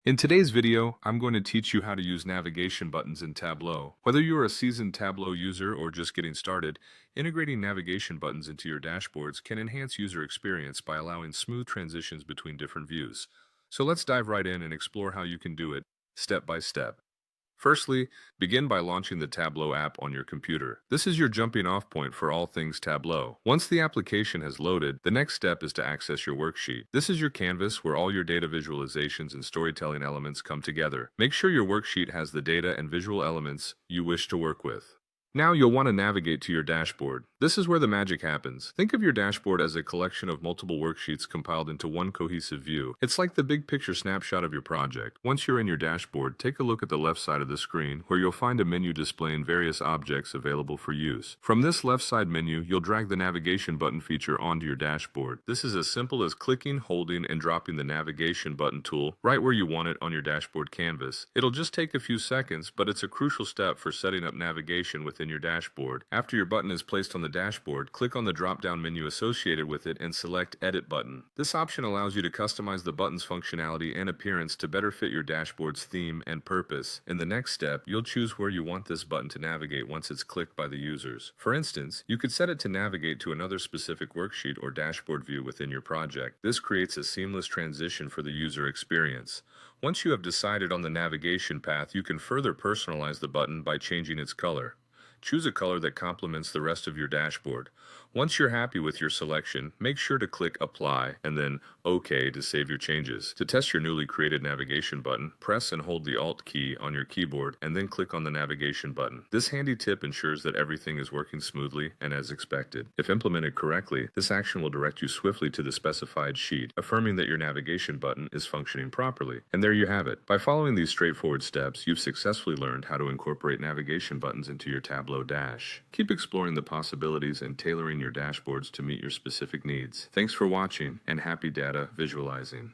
In today's video, I'm going to teach you how to use navigation buttons in Tableau. Whether you're a seasoned Tableau user or just getting started, integrating navigation buttons into your dashboards can enhance user experience by allowing smooth transitions between different views. So let's dive right in and explore how you can do it step by step. Firstly, begin by launching the Tableau app on your computer. This is your jumping off point for all things Tableau. Once the application has loaded, the next step is to access your worksheet. This is your canvas where all your data visualizations and storytelling elements come together. Make sure your worksheet has the data and visual elements you wish to work with. Now you'll want to navigate to your dashboard. This is where the magic happens. Think of your dashboard as a collection of multiple worksheets compiled into one cohesive view. It's like the big picture snapshot of your project. Once you're in your dashboard, take a look at the left side of the screen where you'll find a menu displaying various objects available for use. From this left side menu, you'll drag the navigation button feature onto your dashboard. This is as simple as clicking, holding, and dropping the navigation button tool right where you want it on your dashboard canvas. It'll just take a few seconds, but it's a crucial step for setting up navigation within your dashboard. After your button is placed on the dashboard, click on the drop-down menu associated with it and select Edit Button. This option allows you to customize the button's functionality and appearance to better fit your dashboard's theme and purpose. In the next step, you'll choose where you want this button to navigate once it's clicked by the users. For instance, you could set it to navigate to another specific worksheet or dashboard view within your project. This creates a seamless transition for the user experience. Once you have decided on the navigation path, you can further personalize the button by changing its color. Choose a color that complements the rest of your dashboard. Once you're happy with your selection, make sure to click Apply and then OK to save your changes. To test your newly created navigation button, press and hold the Alt key on your keyboard and then click on the navigation button. This handy tip ensures that everything is working smoothly and as expected. If implemented correctly, this action will direct you swiftly to the specified sheet, affirming that your navigation button is functioning properly. And there you have it. By following these straightforward steps, you've successfully learned how to incorporate navigation buttons into your Tableau dash. Keep exploring the possibilities and tailoring your dashboards to meet your specific needs. Thanks for watching and happy data visualizing.